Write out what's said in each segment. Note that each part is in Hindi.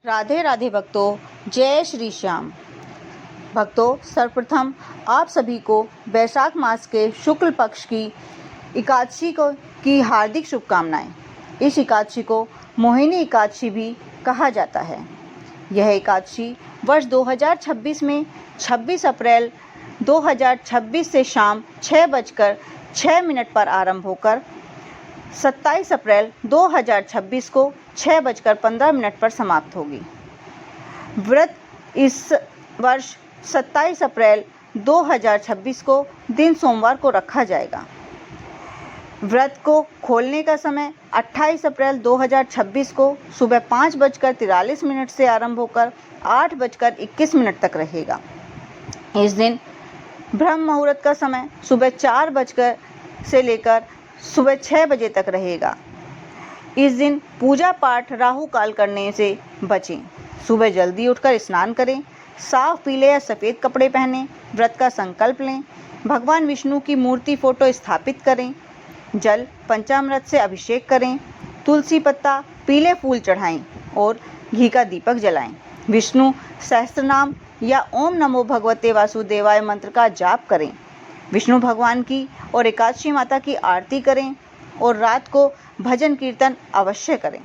राधे राधे भक्तों, जय श्री श्याम। भक्तों, सर्वप्रथम आप सभी को वैशाख मास के शुक्ल पक्ष की एकादशी की हार्दिक शुभकामनाएं। इस एकादशी को मोहिनी एकादशी भी कहा जाता है। यह एकादशी वर्ष 2026 में 26 अप्रैल 2026 से शाम 6:06 पर आरंभ होकर 27 अप्रैल 2026 को 6:15 पर समाप्त होगी। व्रत इस वर्ष 27 अप्रैल 2026 को दिन सोमवार को रखा जाएगा। व्रत को खोलने का समय 28 अप्रैल 2026 को सुबह 5:43 से आरंभ होकर 8:21 तक रहेगा। इस दिन ब्रह्म मुहूर्त का समय सुबह 4 बजकर से लेकर सुबह 6 बजे तक रहेगा। इस दिन पूजा पाठ राहु काल करने से बचें। सुबह जल्दी उठकर स्नान करें, साफ पीले या सफ़ेद कपड़े पहनें, व्रत का संकल्प लें, भगवान विष्णु की मूर्ति फोटो स्थापित करें, जल पंचामृत से अभिषेक करें, तुलसी पत्ता, पीले फूल चढ़ाएं और घी का दीपक जलाएं। विष्णु सहस्त्रनाम या ओम नमो भगवते वासुदेवाय मंत्र का जाप करें। विष्णु भगवान की और एकादशी माता की आरती करें और रात को भजन कीर्तन अवश्य करें।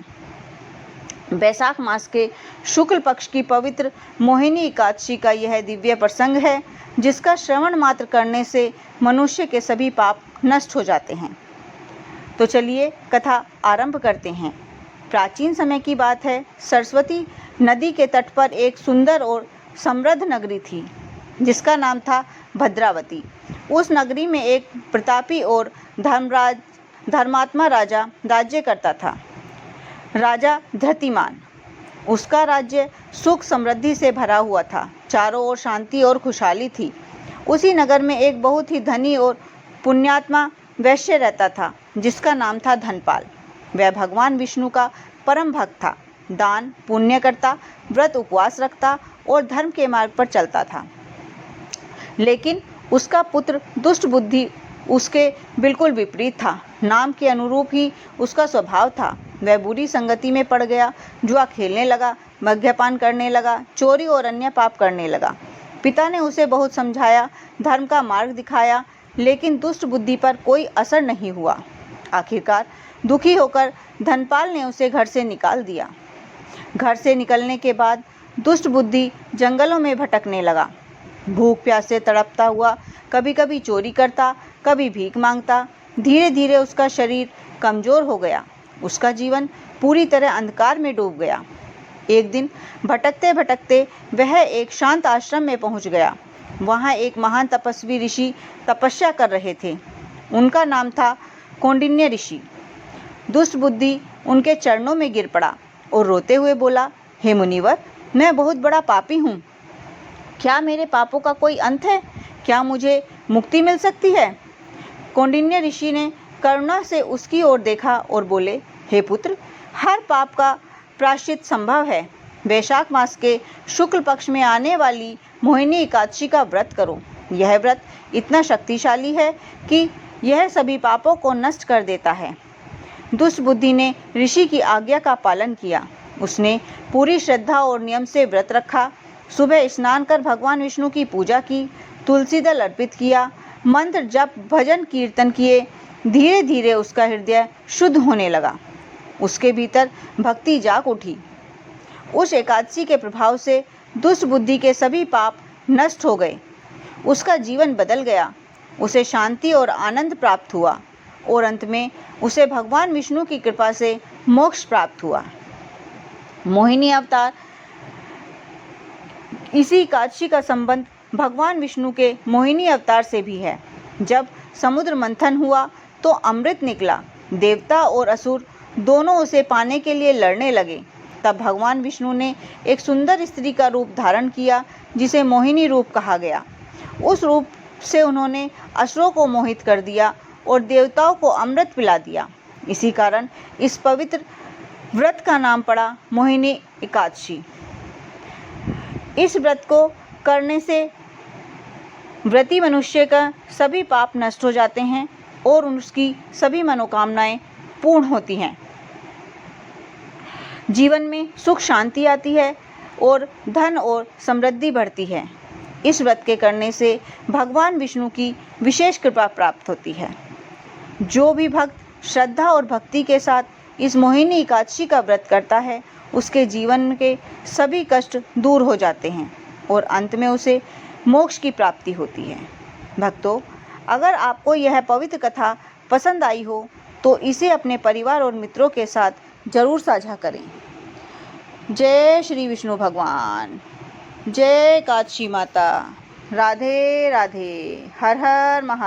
वैशाख मास के शुक्ल पक्ष की पवित्र मोहिनी एकादशी का यह दिव्य प्रसंग है, जिसका श्रवण मात्र करने से मनुष्य के सभी पाप नष्ट हो जाते हैं। तो चलिए कथा आरंभ करते हैं। प्राचीन समय की बात है। सरस्वती नदी के तट पर एक सुंदर और समृद्ध नगरी थी, जिसका नाम था भद्रावती। उस नगरी में एक प्रतापी और धर्मात्मा राजा राज्य करता था। राजा धृतिमान। उसका राज्य सुख समृद्धि से भरा हुआ था। चारों ओर शांति और खुशहाली थी। उसी नगर में एक बहुत ही धनी और पुण्यात्मा वैश्य रहता था, जिसका नाम था धनपाल। वह भगवान विष्णु का परम भक्त था। दान पुण्य करता, व्रत उपवास रखता और धर्म के मार्ग पर चलता था। लेकिन उसका पुत्र दुष्ट बुद्धि उसके बिल्कुल विपरीत था। नाम के अनुरूप ही उसका स्वभाव था। वह बुरी संगति में पड़ गया, जुआ खेलने लगा, मद्यपान करने लगा, चोरी और अन्य पाप करने लगा। पिता ने उसे बहुत समझाया, धर्म का मार्ग दिखाया, लेकिन दुष्ट बुद्धि पर कोई असर नहीं हुआ। आखिरकार दुखी होकर धनपाल ने उसे घर से निकाल दिया। घर से निकलने के बाद दुष्ट बुद्धि जंगलों में भटकने लगा। भूख प्यास से तड़पता हुआ कभी कभी चोरी करता, कभी भीख मांगता। धीरे धीरे उसका शरीर कमज़ोर हो गया। उसका जीवन पूरी तरह अंधकार में डूब गया। एक दिन भटकते भटकते वह एक शांत आश्रम में पहुंच गया। वहां एक महान तपस्वी ऋषि तपस्या कर रहे थे। उनका नाम था कौंडिन्य ऋषि। दुष्ट बुद्धि उनके चरणों में गिर पड़ा और रोते हुए बोला, हे मुनिवर, मैं बहुत बड़ा पापी हूँ। क्या मेरे पापों का कोई अंत है? क्या मुझे मुक्ति मिल सकती है? कौंडिन्य ऋषि ने करुणा से उसकी ओर देखा और बोले, हे पुत्र, हर पाप का प्रायश्चित संभव है। वैशाख मास के शुक्ल पक्ष में आने वाली मोहिनी एकादशी का व्रत करो। यह व्रत इतना शक्तिशाली है कि यह सभी पापों को नष्ट कर देता है। दुष्ट बुद्धि ने ऋषि की आज्ञा का पालन किया। उसने पूरी श्रद्धा और नियम से व्रत रखा। सुबह स्नान कर भगवान विष्णु की पूजा की, तुलसी दल अर्पित किया, मंत्र जप भजन कीर्तन किए। धीरे धीरे उसका हृदय शुद्ध होने लगा। उसके भीतर भक्ति जाग उठी। उस एकादशी के प्रभाव से दुष्ट बुद्धि के सभी पाप नष्ट हो गए। उसका जीवन बदल गया। उसे शांति और आनंद प्राप्त हुआ और अंत में उसे भगवान विष्णु की कृपा से मोक्ष प्राप्त हुआ। मोहिनी अवतार। इसी एकादशी का संबंध भगवान विष्णु के मोहिनी अवतार से भी है। जब समुद्र मंथन हुआ तो अमृत निकला। देवता और असुर दोनों उसे पाने के लिए लड़ने लगे। तब भगवान विष्णु ने एक सुंदर स्त्री का रूप धारण किया, जिसे मोहिनी रूप कहा गया। उस रूप से उन्होंने असुरों को मोहित कर दिया और देवताओं को अमृत पिला दिया। इसी कारण इस पवित्र व्रत का नाम पड़ा मोहिनी एकादशी। इस व्रत को करने से व्रती मनुष्य का सभी पाप नष्ट हो जाते हैं और उसकी सभी मनोकामनाएं पूर्ण होती हैं। जीवन में सुख शांति आती है और धन और समृद्धि बढ़ती है। इस व्रत के करने से भगवान विष्णु की विशेष कृपा प्राप्त होती है। जो भी भक्त श्रद्धा और भक्ति के साथ इस मोहिनी एकादशी का व्रत करता है, उसके जीवन के सभी कष्ट दूर हो जाते हैं और अंत में उसे मोक्ष की प्राप्ति होती है। भक्तों, अगर आपको यह पवित्र कथा पसंद आई हो तो इसे अपने परिवार और मित्रों के साथ जरूर साझा करें। जय श्री विष्णु भगवान, जय एकादशी माता, राधे राधे, हर हर महादेव।